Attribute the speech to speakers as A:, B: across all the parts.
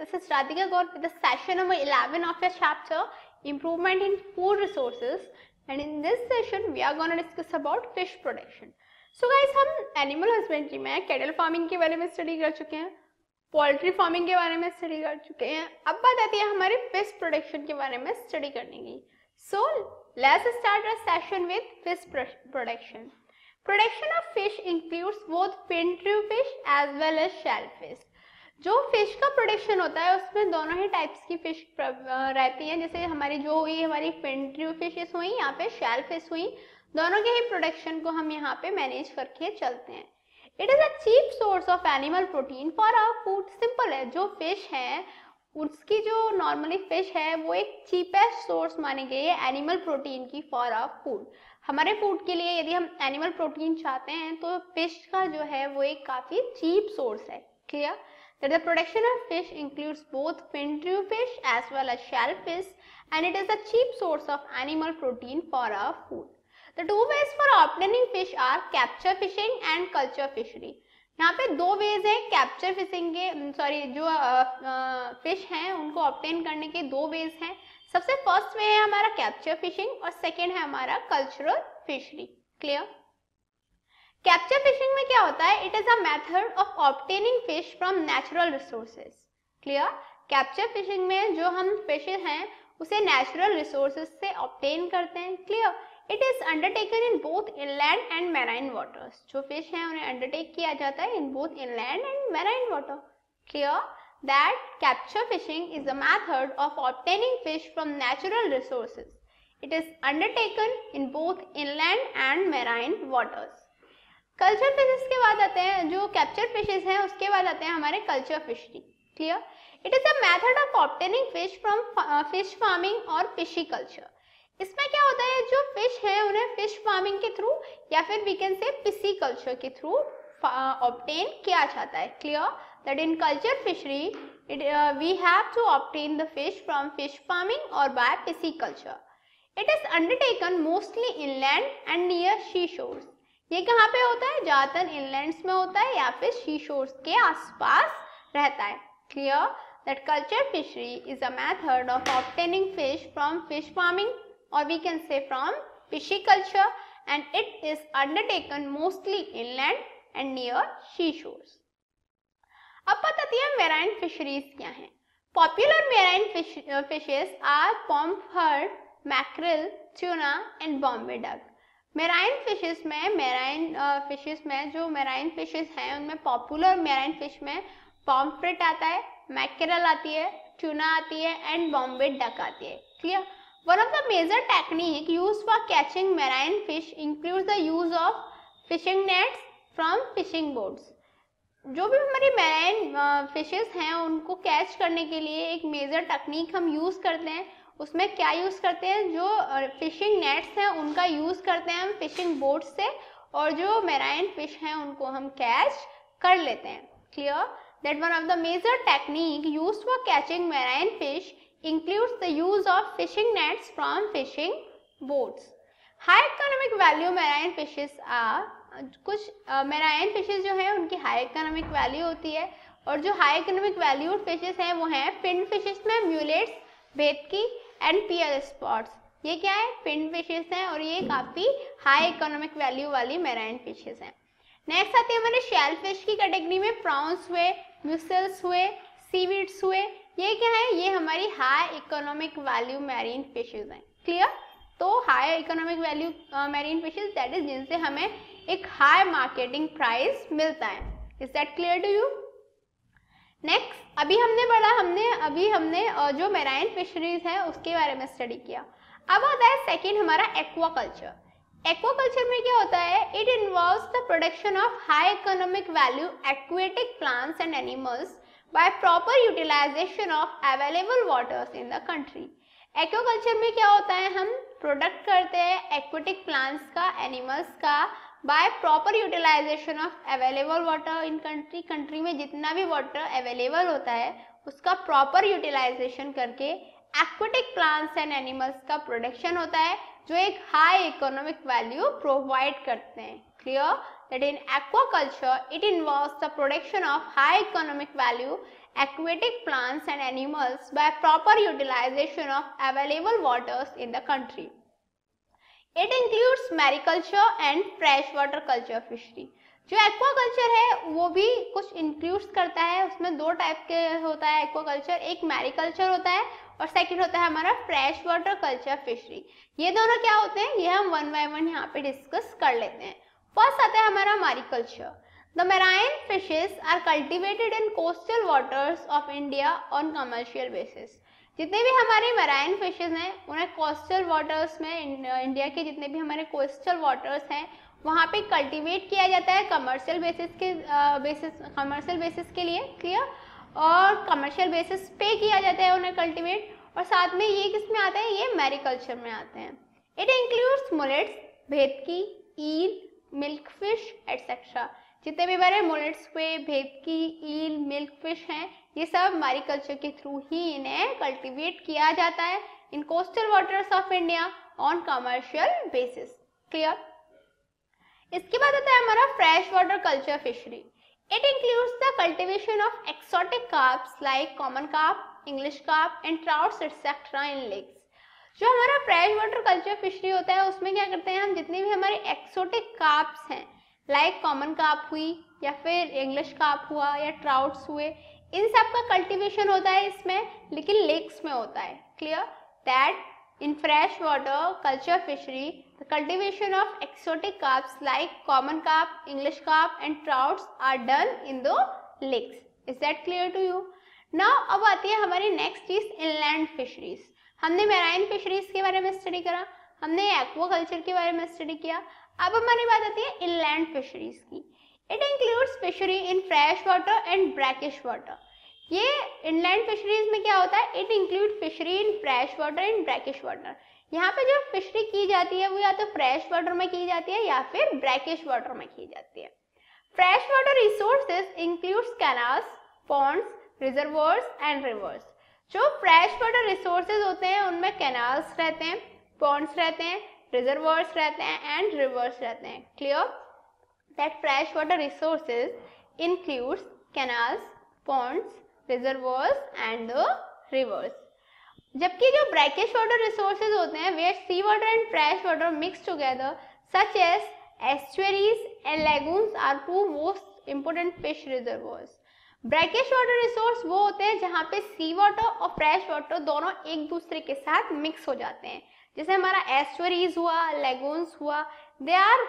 A: this is Radhika Gaur with the session number 11 of your chapter Improvement in Food Resources, and in this session we are going to discuss about fish production. So guys, हम animal husbandry में cattle farming के बारे में study कर चुके हैं, poultry farming के बारे में स्टडी कर चुके हैं. अब बात आती है हमारे फिश प्रोडक्शन के बारे में स्टडी करने की. So let's start our session with fish production. Production of fish includes both fin true fish as well as shell fish. जो फिश का प्रोडक्शन होता है उसमें दोनों ही टाइप्स की फिश रहती हैं. जैसे हमारी जो हुई हमारी फिन ट्रू फिशेस हुई, यहाँ पे शैल फिश हुई, दोनों के ही प्रोडक्शन को हम यहाँ पे मैनेज करके चलते हैं. It is a cheap source of animal protein for our food. Simple है, जो फिश है उसकी जो नॉर्मली फिश है वो एक चीपेस्ट सोर्स मानी गई है एनिमल प्रोटीन की फॉर आवर फूड. हमारे फूड के लिए यदि हम एनिमल प्रोटीन चाहते हैं तो फिश का जो है वो एक काफी चीप सोर्स है. Clear? That the production of fish includes both fin true fish as well as shell fish, and it is a cheap source of animal protein for our food. The two ways for obtaining fish are capture fishing and culture fishery. यहाँ पे दो veg है capture fishing के, जो fish हैं उनको obtain करने के दो वेज हैं. सबसे फर्स्ट वे है हमारा कैप्चर फिशिंग और सेकेंड है हमारा cultural fishery. Clear? Capture fishing में क्या होता है? It is a method of obtaining fish from natural resources. Clear? Capture fishing में जो हम फिश हैं उसे नेचुरल रिसोर्सेज से ऑब्टेन करते हैं. Clear? It is undertaken in both inland and marine waters. जो फिश हैं उन्हें अंडरटेक किया जाता है in both inland and marine water. Clear? That capture fishing is a method of obtaining fish from natural resources. It is undertaken in both inland and marine waters. Culture fishes के बाद आते हैं, जो capture fishes हैं उसके बाद आते हैं हमारे culture fishery. Clear? It is a method of obtaining fish from fish farming और फिशी कल्चर. इसमें क्या होता है, जो फिश है उन्हें फिश फार्मिंग के थ्रू या फिर we can say fishy culture के थ्रू ऑब्टेन किया जाता है. Clear? That in culture fishery we have to obtain the fish from fish farming और by fishy culture. It is undertaken mostly inland and near sea shores. ये कहाँ पे होता है? ज्यादातर इनलैंड्स में होता है या फिर सी शोर्स के आसपास रहता है. Clear? That culture fishery is a method of obtaining fish from fish farming और we can say from fishy culture and it is undertaken mostly inland and near sea shores. अब बात आती है मैराइन फिशरीज क्या है. Popular marine fishes are pomfret, mackerel, tuna and Bombay duck. Marine fishes में जो marine fishes हैं उनमें पॉपुलर मैराइन फिश में पॉम्फ्रेट आता है, मैक्रेल आती है, ट्यूना आती है एंड बॉम्बे डक आती है. Clear? One of the major technique used for catching marine fish includes the use of fishing nets from fishing boats. जो भी हमारी मैराइन फिशेस हैं उनको कैच करने के लिए एक मेजर टेक्निक हम यूज करते हैं. उसमें क्या यूज करते हैं? जो फिशिंग नेट्स हैं उनका यूज करते हैं हम फिशिंग बोट से, और जो मैराइन फिश हैं उनको हम कैच कर लेते हैं. Clear? That one of the major technique used for catching marine fish includes the use of fishing nets from fishing boats. High economic value marine fishes are. कुछ मैराइन फिशेस जो है उनकी हाई इकोनॉमिक वैल्यू होती है, और जो high economic value fishes हैं वो हैं फिन फिशेस में म्यूलेट्स, भेटकी एंड पियर स्पॉट्स. ये क्या है? फिन फिशेस हैं और ये काफी हाई इकोनॉमिक वैल्यू वाली मैराइन फिशेस हैं. नेक्स्ट आती है हमारे शेल फिश की कैटेगरी में. प्रॉन्स हुए, म्यूसल्स हुए, सीवीड्स हुए. ये क्या है? ये हमारी high economic value marine fishes हैं. क्लियर? तो high economic value marine fishes that is जिनसे हमें एक हाई मार्केटिंग प्राइस मिलता है. Is that clear to you? Next, अभी हमने जो मैराइन फिशरीज है उसके बारे में स्टडी किया. अब आता है सेकंड हमारा एक्वाकल्चर. एक्वाकल्चर में क्या होता है? It involves the production of high economic value aquatic plants and animals by proper utilisation of available waters in the country. Aquaculture में क्या होता है? हम प्रोडक्ट करते हैं एक्वेटिक प्लांट्स का, एनिमल्स का, by proper utilisation of available water in country. Country में जितना भी वाटर अवेलेबल होता है उसका प्रॉपर यूटिलाइजेशन करके एक्वेटिक प्लांट्स एंड एनिमल्स का प्रोडक्शन होता है जो एक हाई इकोनॉमिक वैल्यू प्रोवाइड करते हैं. Clear that in aquaculture, it involves the production of high economic value aquatic plants and animals by proper utilization of available waters in the country. It includes mariculture and freshwater culture fishery. जो aquaculture है वो भी कुछ includes करता है, उसमें दो type के होता है एक्वाकल्चर, एक मैरीकल्चर होता है और सेकंड होता है हमारा फ्रेश वाटर कल्चर फिशरी। ये दोनों क्या होते हैं ये हम वन बाय वन यहाँ पे डिस्कस कर लेते हैं। फर्स्ट आता है हमारा mariculture. The marine fishes are cultivated in coastal waters of India on commercial basis. जितने भी हमारे मैराइन फिशेस हैं उन्हें कोस्टल वाटर्स में, इंडिया के जितने भी हमारे कोस्टल वाटर्स हैं वहाँ पे कल्टीवेट किया जाता है कमर्शियल बेसिस के लिए। क्लियर, और कमर्शियल बेसिस पे किया जाता है उन्हें कल्टीवेट, और साथ में ये किस में आते हैं, ये मैरीकल्चर में आते हैं। It includes mullets, bhetki, eel, milk fish etcetera. जितने भी हमारे मोलेट्स हुए, भेदकी, ईल, मिल्क फिश हैं, ये सब मैरीकल्चर के थ्रू ही इन्हें कल्टीवेट किया जाता है in coastal waters of India on commercial basis. Clear. इसके बाद आता है हमारा fresh water culture fishery. It includes the cultivation of exotic carps like common carp, English carp and trouts etcetera in lakes. जो हमारा फ्रेश वाटर कल्चर फिशरी होता है उसमें क्या करते हैं हम, जितने भी हमारे एक्सोटिक कार्प्स हैं लाइक कॉमन कार्प हुई या फिर इंग्लिश कार्प हुआ या ट्राउट्स हुए, इन सब का कल्टीवेशन होता है इसमें, लेकिन लेक्स में होता है। Clear that in freshwater culture fishery, the cultivation of exotic carps like common carp, English carp and trouts are done in the lakes. Is that clear to you? Now अब आती है हमारी नेक्स्ट चीज inland fisheries. हमने marine fisheries के बारे में study करा, हमने एक्वाकल्चर के बारे में स्टडी किया, अब हमारी बात आती है inland fisheries की। It includes fishery in fresh water and brackish water. ये इनलैंड फिशरीज में क्या होता है, it include fishery in fresh water and brackish water. यहाँ पे जो फिशरी की जाती है वो या तो फ्रेश वाटर में की जाती है या फिर ब्रैकिश वाटर में की जाती है। Fresh water resources includes canals, ponds, reservoirs and rivers. जो फ्रेश वाटर रिसोर्सेज होते हैं उनमें कैनाल्स रहते हैं, पॉन्ड्स रहते हैं, रिजर्वोयर्स रहते हैं एंड रिवर्स रहते हैं। Clear that fresh water resources includes canals, ponds, reservoirs and the rivers. जबकि जो ब्रैकिश वाटर रिसोर्सेज होते हैं where sea water and fresh water mix together such as estuaries and lagoons are two most important fish reservoirs. Brackish water resource वो होते हैं जहाँ पे sea water और फ्रेश वाटर दोनों एक दूसरे के साथ मिक्स हो जाते हैं, जैसे हमारा एस्चुअरीज हुआ, लैगून्स हुआ, they are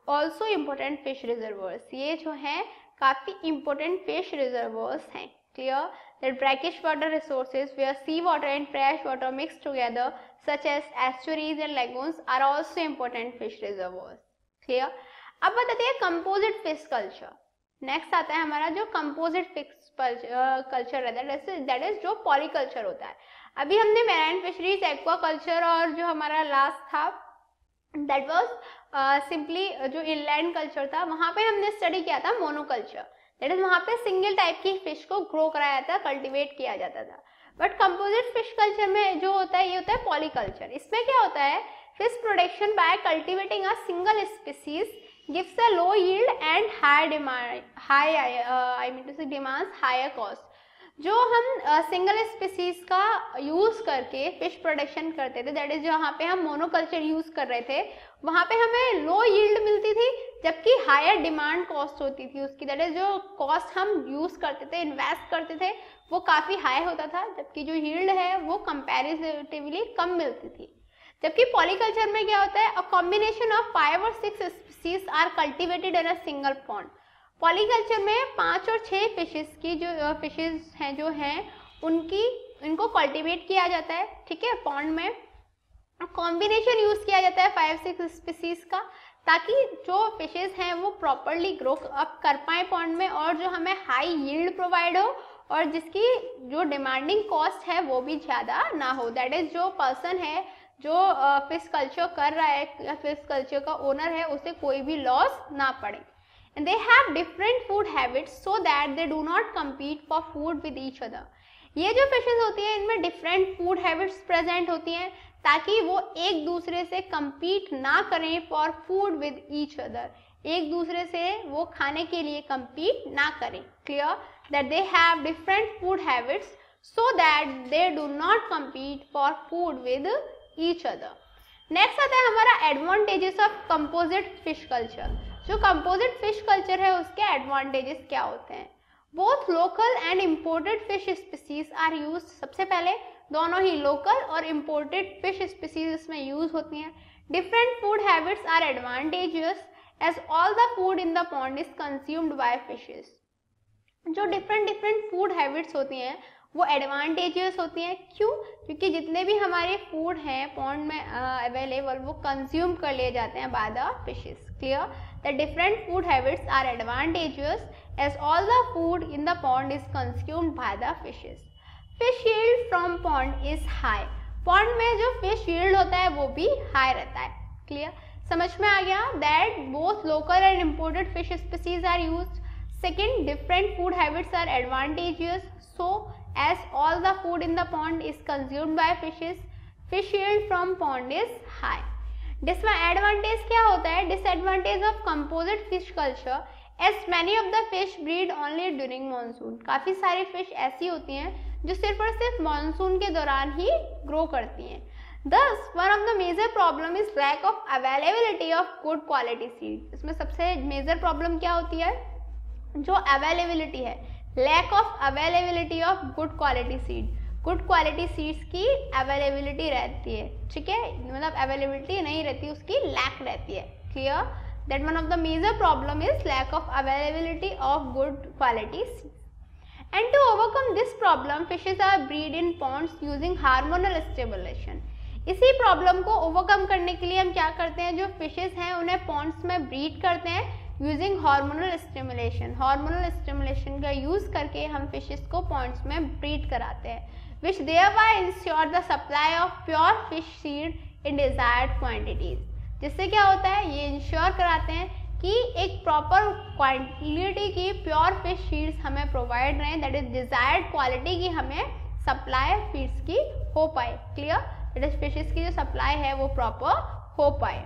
A: also important fish reservoirs. ये जो है काफी इम्पोर्टेंट फिश रिजर्वोयर्स हैं। Clear that brackish water resources where sea water and fresh water mix together such as estuaries and lagoons are also important fish reservoirs. Clear? अब बताते हैं composite fish culture. Next आता है हमारा जो composite fish culture रहता है, that is जो polyculture होता है। अभी हमने marine fisheries, aquaculture और जो हमारा last था that was simply जो inland culture था, वहाँ पे हमने study किया था monoculture। दैट इज वहाँ पे सिंगल टाइप की फिश को ग्रो कराया जाता, कल्टीवेट किया जाता था। बट कंपोजिट फिश कल्चर में जो होता है ये होता है पॉलीकल्चर। इसमें क्या होता है, fish production by cultivating a single species gives a low yield and demands higher cost. जो हम सिंगल स्पीसीज का यूज करके फिश प्रोडक्शन करते थे, दैट इज जहाँ पे हम मोनोकल्चर यूज कर रहे थे, वहाँ पे हमें लो यील्ड मिलती थी जबकि हायर डिमांड कॉस्ट होती थी उसकी। दैट इज जो कॉस्ट हम यूज करते थे, इन्वेस्ट करते थे, वो काफी हाई होता था, जबकि जो यील्ड है वो कंपैरेटिवली कम मिलती थी। जबकि पॉलीकल्चर में क्या होता है, अ कॉम्बिनेशन ऑफ 5 और 6 species are cultivated in a single pond. Polyculture में 5 और 6 फिशेस की जो फिशेस हैं जो हैं इनको कल्टीवेट किया जाता है, ठीक है, पॉन्ड में। कॉम्बिनेशन यूज किया जाता है 5-6 स्पीसीज का, ताकि जो फिशेस हैं वो प्रॉपरली ग्रो अप कर पाए पॉन्ड में और जो हमें हाई यील्ड प्रोवाइड हो और जिसकी जो डिमांडिंग कॉस्ट है वो भी ज़्यादा ना हो। दैट इज जो पर्सन है जो फिश कल्चर कर रहा है या फिश कल्चर का ओनर है उसे कोई भी लॉस ना पड़े। And they have different food habits so that they do not compete for food with each other. ये जो फिशेस होती हैं इनमें डिफरेंट फूड हैबिट्स प्रेजेंट होती हैं ताकि वो एक दूसरे से compete ना करें for food with each other, एक दूसरे से वो खाने के लिए compete ना करें. Clear that they have different food habits so that they do not compete for food with each other. Next आता है हमारा advantages of composite fish culture. जो कंपोजिट फिश कल्चर है उसके एडवांटेजेस क्या होते हैं? Both local and imported fish species are use. सबसे पहले दोनों ही लोकल और इम्पोर्टेड फिश स्पीसीज इसमें यूज होती हैं. Different food habits are advantageous as all the food in the pond is consumed by fishes. जो डिफरेंट फूड हैबिट्स होती हैं वो एडवांटेजियस होती हैं. क्यों? क्योंकि जितने भी हमारे फूड हैं पॉन्ड में अवेलेबल वो कंज्यूम कर लिए जाते हैं by the fishes. Clear the different food habits are advantageous as all the food in the pond is consumed by the fishes. Fish yield from pond is high. Pond में जो fish yield होता है वो भी high रहता है. Clear समझ में आ गया that both local and imported fish species are used. Second, different food habits are advantageous so as all the food in the pond is consumed by fishes, fish yield from pond is high. Disadvantage क्या होता है? Disadvantage of composite fish culture as many of the fish breed only during monsoon. काफ़ी सारी fish ऐसी होती हैं जो सिर्फ और सिर्फ मानसून के दौरान ही ग्रो करती हैं. Thus, one of the major problem is lack of availability of good quality seed. इसमें सबसे मेजर प्रॉब्लम क्या होती है? जो अवेलेबिलिटी है, lack of availability of good quality seed. Good quality seeds की अवेलेबिलिटी रहती है, ठीक है, मतलब अवेलेबिलिटी नहीं रहती, उसकी लैक रहती है. Clear that one of the major problem is lack of availability of good quality seeds. And to overcome this problem fishes are breed in ponds using hormonal stimulation. इसी प्रॉब्लम को overcome करने के लिए हम क्या करते हैं? जो फिशेज हैं उन्हें पॉन्ड्स में ब्रीड करते हैं using hormonal stimulation. Hormonal stimulation का यूज करके हम फिशेस को पॉन्ड्स में ब्रीड कराते हैं, which thereby ensure the supply of pure fish seed in desired quantities. जिससे क्या होता है? ये इंश्योर कराते हैं कि एक प्रॉपर क्वांटिटी की प्योर फिश सीड्स हमें प्रोवाइड रहें, दैट इज डिजायर्ड क्वालिटी की हमें सप्लाई फिश की हो पाए. क्लियर दैट इज फिशेस की जो सप्लाई है वो प्रॉपर हो पाए.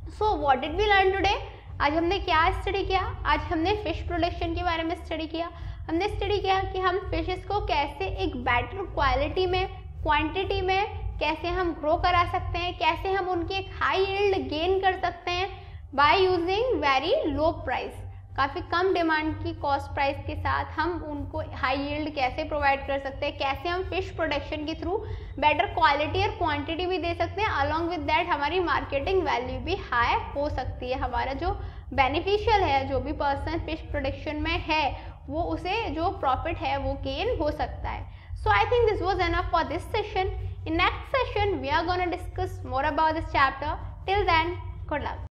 A: So what did we learn today? आज हमने क्या स्टडी किया? आज हमने फिश प्रोडक्शन के बारे में स्टडी किया. हमने स्टडी किया कि हम फिशेस को कैसे एक बेटर क्वालिटी में, क्वांटिटी में कैसे हम ग्रो करा सकते हैं, कैसे हम उनकी एक हाई यील्ड गेन कर सकते हैं by using very low price. काफ़ी कम डिमांड की कॉस्ट प्राइस के साथ हम उनको हाई यील्ड कैसे प्रोवाइड कर सकते हैं, कैसे हम फिश प्रोडक्शन के थ्रू बेटर क्वालिटी और क्वांटिटी भी दे सकते हैं. अलॉन्ग विद दैट हमारी मार्केटिंग वैल्यू भी हाई हो सकती है. हमारा जो बेनिफिशियल है, जो भी पर्सन फिश प्रोडक्शन में है, वो उसे जो प्रॉफिट है वो गेन हो सकता है. So I think this was enough for this session. In next session we are gonna discuss more about this chapter. Till then, good luck.